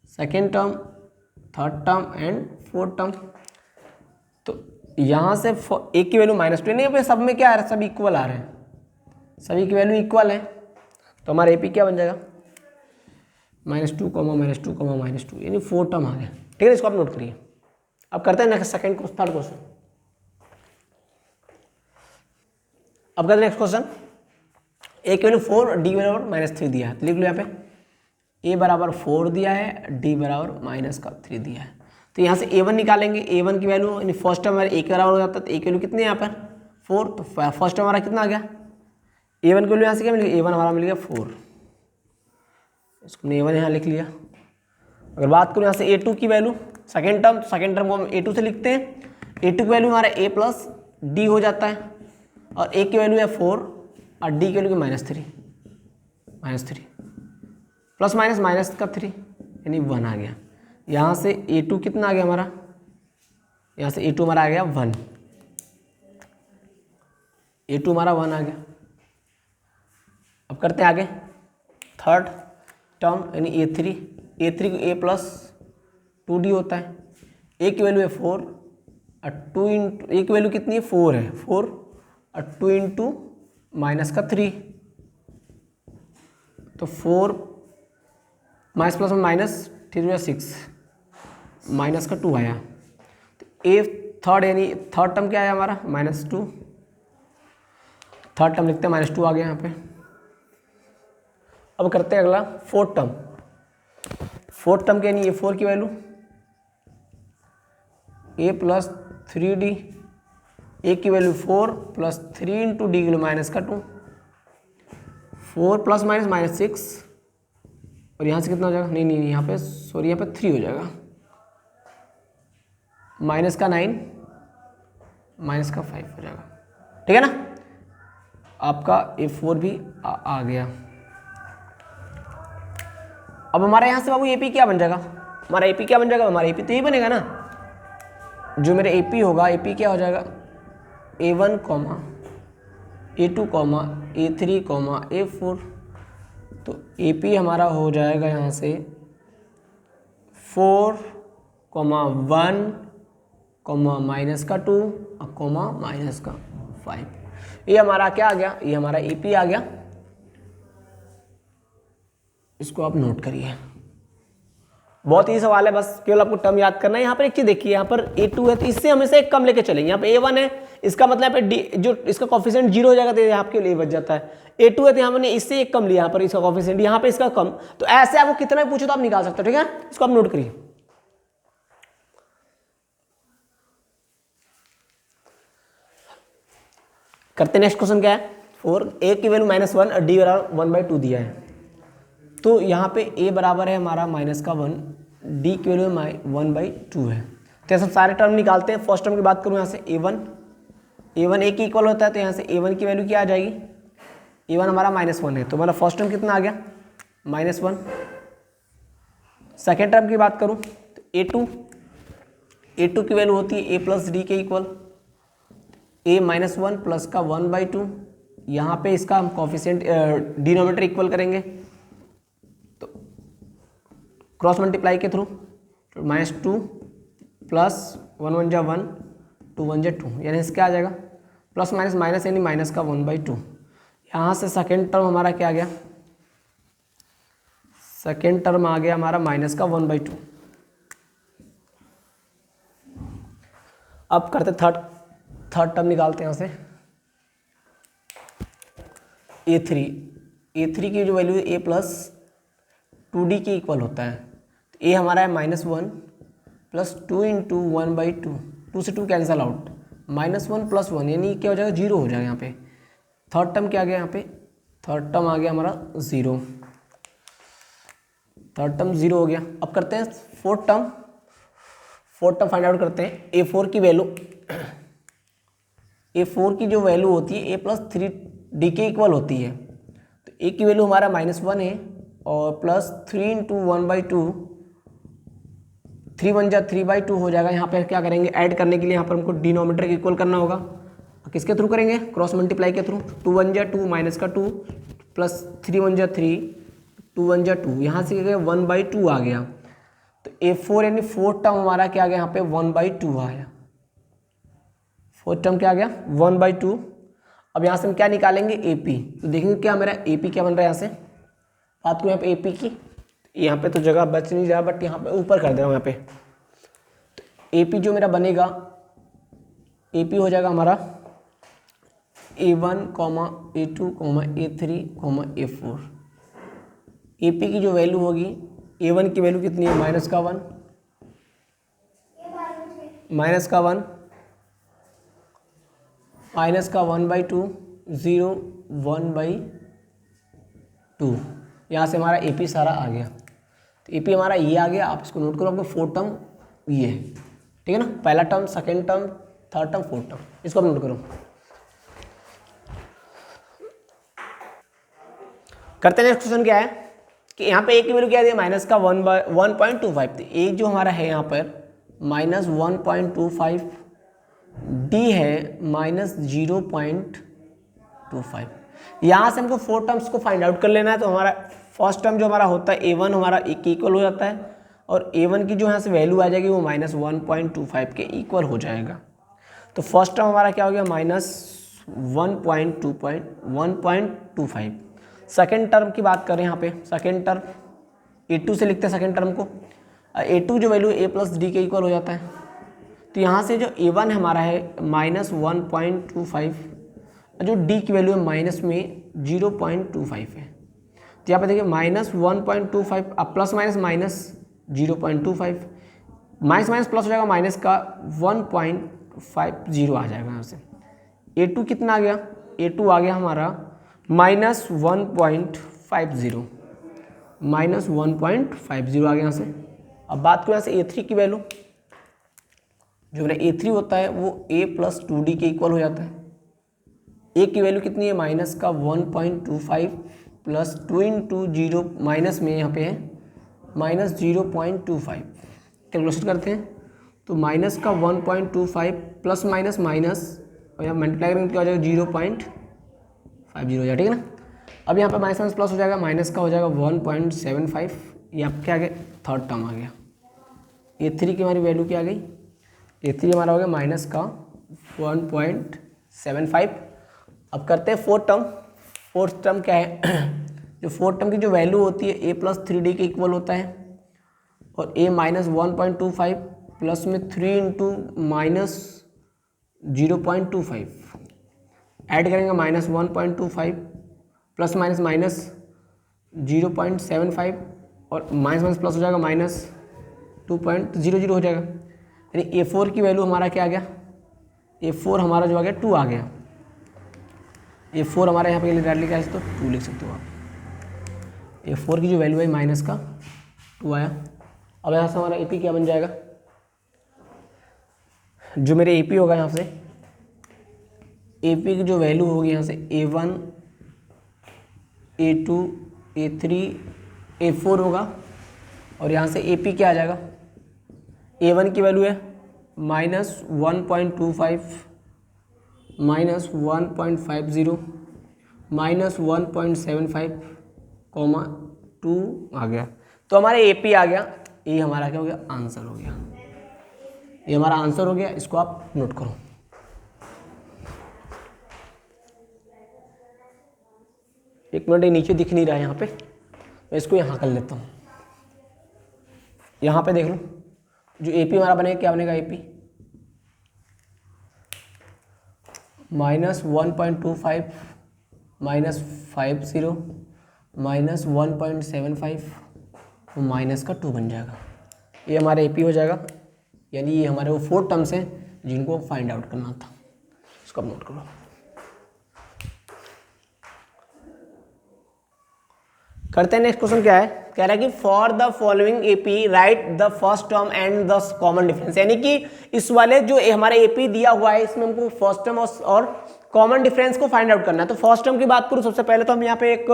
second term, third term and fourth term. तो यहाँ से ए की वैल्यू -2 नहीं, पे सब में क्या आ रहा है, सब इक्वल आ रहे हैं, सभी की वैल्यू इक्वल है, तो हमारा ए पी क्या बन जाएगा -2, -2, यानी 4 टर्म आ गया, ठीक है। इसको आप नोट करिए। अब करते हैं नेक्स्ट सेकंड को, थर्ड क्वेश्चन। अब करते हैं नेक्स्ट क्वेश्चन। ए की वैल्यू 4, डी बराबर -3 दिया है, तो लिख लो यहाँ पे ए बराबर 4 दिया है, डी बराबर -3 दिया है। तो यहाँ से a1 निकालेंगे, a1 की वैल्यू यानी फर्स्ट टर्म हमारे ए के बराबर हो जाता है, तो ए की वैल्यू कितनी है यहाँ पर 4, तो फर्स्ट टर्म हमारा कितना आ गया, a1 की वैल्यू यहाँ से क्या मिल गई, a1 हमारा मिल गया 4, इसको a1 यहाँ लिख लिया। अगर बात करूँ यहाँ से a2 की वैल्यू, सेकेंड टर्म, तो सेकेंड टर्म को हम a2 से लिखते हैं, a2 की वैल्यू हमारा a प्लस डी हो जाता है, और a की वैल्यू है 4 और d की वैल्यू -3 प्लस -3 यानी 1 आ गया। यहाँ से a2 कितना आ गया हमारा, यहाँ से a2 हमारा आ गया 1, a2 हमारा 1 आ गया। अब करते हैं आगे थर्ड टर्म यानी a3 को a प्लस 2d होता है, a की वैल्यू है 4 और 2 इंटू a की वैल्यू कितनी है 4 है, 4 और 2 इंटू -3, तो 4 माइनस प्लस माइनस 3 6 -2 आया। तो ए थर्ड यानी थर्ड टर्म क्या आया हमारा -2, थर्ड टर्म लिखते हैं -2 आ गया यहाँ पे। अब करते हैं अगला फोर्थ टर्म। फोर्थ टर्म के यानी ए 4 की वैल्यू ए प्लस 3d, ए की वैल्यू 4 प्लस 3 इंटू डी की वैल्यू -2, 4 प्लस -6 और यहाँ से कितना हो जाएगा, नहीं यहाँ पे सॉरी यहाँ पे 3 हो जाएगा, -9 -5 हो जाएगा, ठीक है ना। आपका A4 भी आ गया। अब हमारे यहाँ से बाबू AP क्या बन जाएगा, हमारा AP क्या बन जाएगा, हमारा AP तो यही बनेगा ना, जो मेरे AP होगा, AP क्या हो जाएगा A1, A2, A3, A4, तो AP हमारा हो जाएगा यहाँ से 4, -1, -2 और -5। ये हमारा क्या आ गया, ये हमारा AP आ गया। इसको आप नोट करिए, बहुत ही सवाल है, बस केवल आपको टर्म याद करना है। यहाँ पर एक चीज देखिए, यहाँ पर A2 है तो इससे हमेशा एक कम लेके चलेंगे। यहाँ पे A1 है, इसका मतलब यहाँ पे D जो इसका कॉफिशिएंट 0 हो जाएगा तो यहाँ आपके लिए बच जाता है। A2 है तो यहाँ मैंने इससे एक कम लिया, यहाँ पर इसका कॉफिशिएंट, यहाँ पे इसका कम, तो ऐसे आपको कितना भी पूछो तो आप निकाल सकते हो, ठीक है। इसको आप नोट करिए। करते नेक्स्ट क्वेश्चन क्या है 4, A की वैल्यू -1 और D बराबर 1/2 दिया है, तो यहाँ पे A बराबर है हमारा -1, D की वैल्यू 1/2 है। तो सब सारे टर्म निकालते हैं। फर्स्ट टर्म की बात करूँ यहाँ से A1 A की इक्वल होता है, तो यहाँ से A1 की वैल्यू क्या आ जाएगी, A1 हमारा -1 है, तो हमारा फर्स्ट टर्म कितना आ गया -1। सेकेंड टर्म की बात करूँ तो A2 की वैल्यू होती है ए प्लस डी के equal, a minus one plus का 1/2, यहाँ पे इसका हम कॉफिशिएंट डिनोमिनेटर इक्वल करेंगे तो क्रॉस मल्टीप्लाई के थ्रू -2 प्लस 1 1 जा 1 2 1 जा 2, यानी इसका आ जाएगा प्लस माइनस माइनस यानी माइनस का 1/2। यहाँ से सेकेंड टर्म हमारा क्या आ गया, सेकेंड टर्म आ गया हमारा माइनस का 1/2। अब करते थर्ड टर्म निकालते हैं यहाँ से, a3 की जो वैल्यू है a प्लस 2d के इक्वल होता है, तो a हमारा है -1 प्लस 2 इंटू 1/2, 2 से 2 कैंसल आउट, -1 प्लस 1 यानी क्या हो जाएगा, 0 हो जाएगा। यहाँ पे थर्ड टर्म क्या आ गया, यहाँ पे थर्ड टर्म आ गया हमारा 0, थर्ड टर्म 0 हो गया। अब करते हैं फोर्थ टर्म फाइंड आउट करते हैं। a4 की वैल्यू, a4 की जो वैल्यू होती है a प्लस 3d के इक्वल होती है, तो a की वैल्यू हमारा -1 है और प्लस 3 इंटू 1/2, 3 1 जा 3/2 हो जाएगा। यहाँ पे क्या करेंगे, ऐड करने के लिए यहाँ पर हमको डिनोमिनेटर इक्वल करना होगा, किसके थ्रू करेंगे, क्रॉस मल्टीप्लाई के थ्रू। 2 1 जा 2 माइनस का 2 प्लस 3 1 जा 3 2 1 जा 2, यहाँ से क्या गया 1/2 आ गया, तो a4 यानी फोर्थ टर्म हमारा क्या आ गया, यहाँ पे 1/2 आया। फोर्थ टर्म क्या आ गया 1/2। अब यहाँ से हम क्या निकालेंगे, AP, तो देखेंगे क्या मेरा AP क्या बन रहा है। यहाँ से बात करूँ यहाँ पे AP की, यहाँ पे तो जगह बच नहीं रहा, बट यहाँ पे ऊपर कर दे रहा हूँ। यहाँ पे तो AP जो मेरा बनेगा, AP हो जाएगा हमारा A1, A2, A3, A4। AP की जो वैल्यू होगी, A1 की वैल्यू कितनी है, -1 -1 1/2 0 1/2, यहाँ से हमारा AP सारा आ गया। तो AP हमारा ये आ गया, आप इसको नोट करो, आपको फोर्थ टर्म ये है, ठीक है ना, पहला term, second term, third term, fourth term, इसको आप नोट करो। करते हैं नेक्स्ट क्वेश्चन क्या है कि यहाँ पे A की वैल्यू क्या दिया, माइनस का 1.25, तो A जो हमारा है यहाँ पर -1.25, D है -0.25। यहाँ से हमको फोर टर्म्स को फाइंड आउट कर लेना है। तो हमारा फर्स्ट टर्म जो हमारा होता है A1 हमारा A के इक्वल हो जाता है, और A1 की जो यहाँ से वैल्यू आ जाएगी वो -1.25 के इक्वल हो जाएगा। तो फर्स्ट टर्म हमारा क्या हो गया, -1.25। सेकेंड टर्म की बात करें, यहाँ पे सेकेंड टर्म A2 से लिखते हैं सेकेंड टर्म को। A2 जो वैल्यू A प्लस डी के इक्वल हो जाता है, तो यहाँ से जो A1 हमारा है -1.25, जो D की वैल्यू है माइनस में 0.25 है। तो यहाँ पे देखिए -1.25, अब plus minus minus 0.25, minus minus plus हो जाएगा, माइनस का 1.50 आ जाएगा। यहाँ से A2 कितना आ गया, A2 आ गया हमारा -1.50, -1.50 आ गया यहाँ से। अब बात करें यहाँ से A3 की वैल्यू, जो मेरा A3 होता है वो A प्लस 2D के इक्वल हो जाता है। A की वैल्यू कितनी है, माइनस का 1.25 प्लस 2 इंटू 0 माइनस में यहाँ पे है -0.25। कैलकुलेशन करते हैं तो माइनस का 1.25 प्लस माइनस माइनस और यहाँ मल्टीप्लाई करेंगे तो क्या हो जाएगा 0.50 हो जाएगा, ठीक है ना। अब यहाँ पे माइनस माइनस प्लस हो जाएगा, माइनस का हो जाएगा 1.75, ये आप क्या आ गया, थर्ड टर्म आ गया। A3 की हमारी वैल्यू क्या आ गई, A3 हमारा हो गया माइनस का 1.75। अब करते हैं फोर्थ टर्म। फोर्थ टर्म क्या है, जो फोर्थ टर्म की जो वैल्यू होती है A प्लस 3D के इक्वल होता है, और A -1.25 प्लस में 3 इंटू -0.25 ऐड करेंगे, -1.25 प्लस माइनस माइनस 0.75 और माइनस माइनस प्लस हो जाएगा -2.00 हो जाएगा। यानी A4 की वैल्यू हमारा क्या आ गया, A4 हमारा जो आ गया 2 आ गया। A4 हमारा यहाँ पे डायरेक्टली क्या है तो 2 लिख सकते हो आप। A4 की जो वैल्यू है माइनस का 2 आया। अब यहाँ से हमारा AP क्या बन जाएगा, जो मेरे AP होगा यहाँ से AP की जो वैल्यू होगी यहाँ से A1 A2 A3 A4 होगा, और यहाँ से AP क्या आ जाएगा, A1 की वैल्यू है -1.25 -1.50 -1.75 2 आ गया। तो हमारा AP आ गया। ये हमारा क्या हो गया, आंसर हो गया। ये हमारा आंसर हो गया, इसको आप नोट करो। एक मिनट, ये नीचे दिख नहीं रहा है यहाँ पे, मैं इसको यहाँ कर लेता हूँ। यहाँ पे देख लो, जो AP हमारा बनेगा, क्या बनेगा AP -1.25 -50 -1.75 माइनस का 2 बन जाएगा। ये हमारा AP हो जाएगा। यानी ये हमारे वो 4 टर्म्स हैं जिनको फाइंड आउट करना था। इसको आप नोट करो। करते हैं नेक्स्ट क्वेश्चन। क्या है, कह रहा है कि for the following AP right the first term and the common difference. यानी कि इस वाले जो हमारा AP दिया हुआ है, इसमें हमको फर्स्ट टर्म और कॉमन डिफरेंस को फाइंड आउट करना है। तो फर्स्ट टर्म की बात करूँ, सबसे पहले तो हम यहाँ पे एक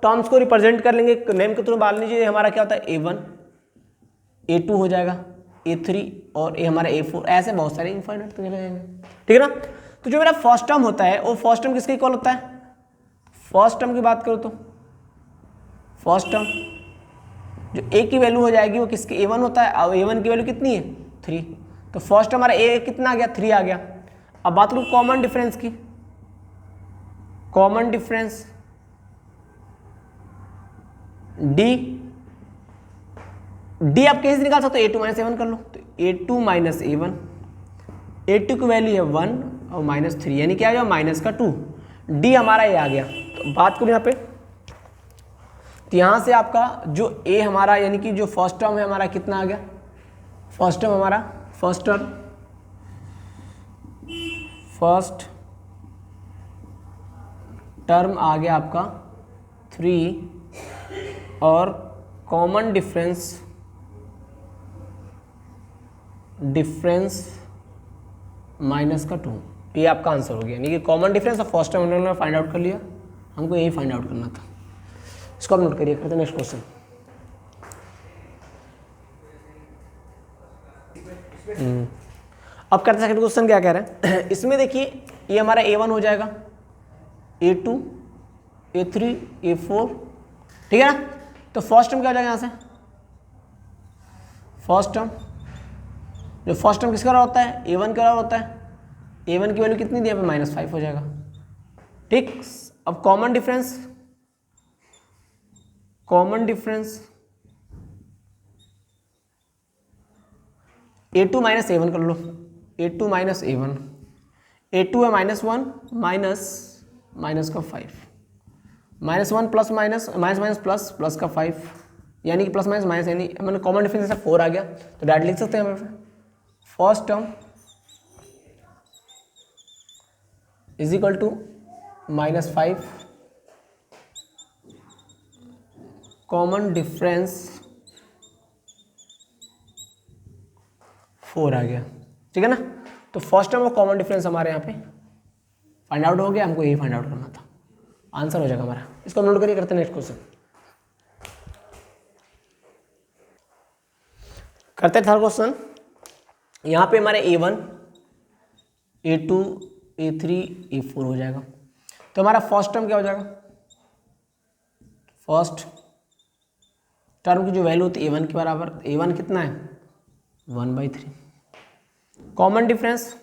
टर्म्स को रिप्रेजेंट कर लेंगे। नेम के थ्रू मान लीजिए हमारा क्या होता है, A1 A2 हो जाएगा, A3 और ये हमारा A4। ऐसे बहुत सारे फाइंड आउट कर जाएंगे, ठीक है ना। तो जो मेरा फर्स्ट टर्म होता है, वो फर्स्ट टर्म किसके इक्वल होता है? फर्स्ट टर्म की बात करो तो फर्स्ट टर्म जो A की वैल्यू हो जाएगी वो किसकी, A1 होता है। और A1 की वैल्यू कितनी है, 3। तो फर्स्ट हमारा A कितना आ गया, 3 आ गया। अब बात करूँ कॉमन डिफरेंस की, कॉमन डिफरेंस D आप कैसे निकाल सकते हो, A2 - A1 कर लो। तो A2 - A1, A2 की वैल्यू है 1 और -3, यानी क्या आ गया, -2। D हमारा ये आ गया। तो बात करूँ यहाँ पे, तो यहाँ से आपका जो A हमारा यानी कि जो फर्स्ट टर्म है हमारा कितना आ गया, फर्स्ट टर्म हमारा फर्स्ट टर्म आ गया आपका 3 और कॉमन डिफरेंस माइनस का 2। ये आपका आंसर हो गया। यानी कि कॉमन डिफरेंस और फर्स्ट टर्म हमने फाइंड आउट कर लिया, हमको यही फाइंड आउट करना था। इसको आप नोट करिए। करते हैं नेक्स्ट क्वेश्चन। अब करते हैं सेकंड क्वेश्चन। क्या कह रहे हैं इसमें, देखिए ये हमारा A1 हो जाएगा, A2 A3 A4, ठीक है ना। तो फर्स्ट टर्म क्या हो जाएगा यहाँ से, फर्स्ट टर्म जो फर्स्ट टर्म किसका होता है, A1 का होता है। A1 की वैल्यू कितनी दी है, -5 हो जाएगा, ठीक। अब कॉमन डिफरेंस A2 - A1 कर लो। A2 - A1, A2 है -1 माइनस का 5, -1 प्लस माइनस प्लस का 5, यानी कि प्लस माइनस माइनस, यानी मैंने कॉमन डिफरेंस से 4 आ गया। तो डायरेक्ट लिख सकते हैं हम first term is equal to -5 common difference 4 आ गया, ठीक है ना। तो फर्स्ट टर्म और कॉमन डिफरेंस हमारे यहाँ पे फाइंड आउट हो गया, हमको यही फाइंड आउट करना था, आंसर हो जाएगा हमारा। इसको नोट करिए। करते हैं नेक्स्ट क्वेश्चन। करते हैं थर्ड क्वेश्चन। यहाँ पे हमारे A1 A2 A3 A4 हो जाएगा। तो हमारा फर्स्ट टर्म क्या हो जाएगा, फर्स्ट टर्म की जो वैल्यू होती है A1 के बराबर, A1 कितना है 1/3। कॉमन डिफरेंस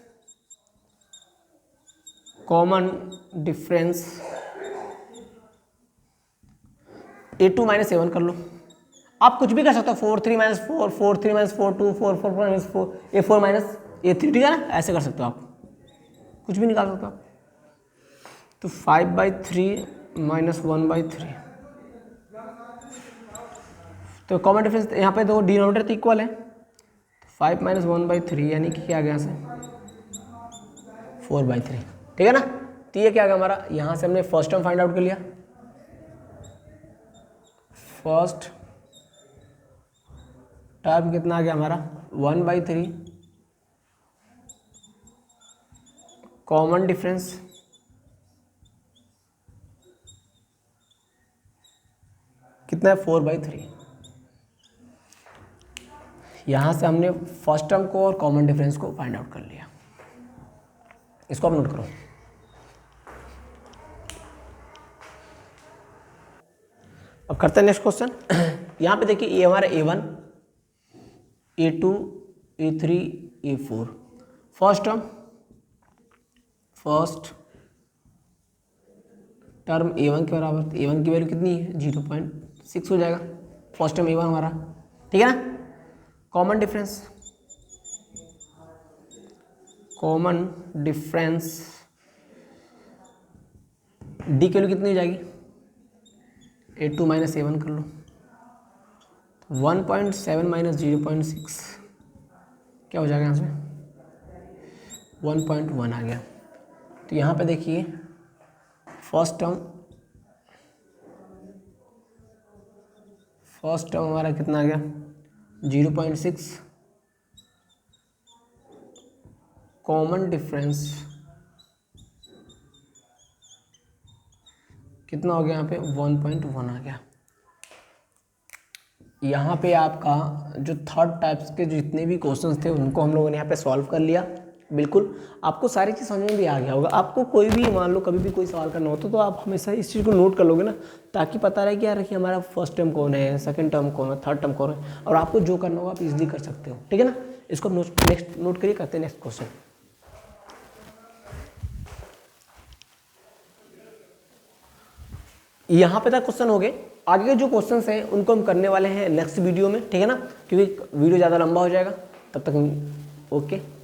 A2 - A1 कर लो। आप कुछ भी कर सकते हो, 4 3 - 4 4 3 - 4 2 4 4 4 A4 - A3, ठीक है ना। ऐसे कर सकते हो, आप कुछ भी निकाल सकते हो। तो 5/3 - 1/3, तो कॉमन डिफरेंस यहाँ पे दो डिनोमिनेटर तो इक्वल है। 5 - 1/3 यानी कि क्या आ गया यहाँ से 4/3, ठीक है ना। तो ये क्या आ गया हमारा, यहाँ से हमने फर्स्ट टर्म फाइंड आउट कर लिया। फर्स्ट टर्म कितना आ गया हमारा 1/3 कॉमन डिफरेंस कितना है 4/3। यहाँ से हमने फर्स्ट टर्म को और कॉमन डिफरेंस को फाइंड आउट कर लिया। इसको आप नोट करो। अब करते हैं नेक्स्ट क्वेश्चन। यहाँ पे देखिए ये हमारा A1, A2, A3, A4 first term A1 के बराबर, तो A1 की वैल्यू कितनी है 0.6 हो जाएगा, फर्स्ट टर्म A1 हमारा, ठीक है ना। कॉमन डिफरेंस D की वैल्यू कितनी हो जाएगी, A2 माइनस A1 कर लो, 1.7 माइनस 0.6 क्या हो जाएगा, यहाँ से 1.1 आ गया। तो यहाँ पे देखिए फर्स्ट टर्म हमारा कितना आ गया 0.6, कॉमन डिफरेंस कितना हो गया यहाँ पे 1.1 आ गया। यहाँ पे आपका जो थर्ड टाइप्स के जितने भी क्वेश्चंस थे उनको हम लोगों ने यहाँ पे सॉल्व कर लिया। बिल्कुल आपको सारी चीज़ समझ में भी आ गया होगा। आपको कोई भी मान लो कभी भी कोई सवाल करना होता तो आप हमेशा इस चीज़ को नोट कर लोगे ना, ताकि पता रहे कि यार कि हमारा फर्स्ट टर्म कौन है, सेकंड टर्म कौन है, थर्ड टर्म कौन है, और आपको जो करना होगा आप इजीली कर सकते हो, ठीक है ना। इसको नेक्स्ट नोट करिए, करते हैं नेक्स्ट क्वेश्चन। यहाँ पे तक क्वेश्चन हो गए। आगे के जो क्वेश्चंस हैं उनको हम करने वाले हैं नेक्स्ट वीडियो में, ठीक है ना, क्योंकि वीडियो ज़्यादा लंबा हो जाएगा। तब तक ओके।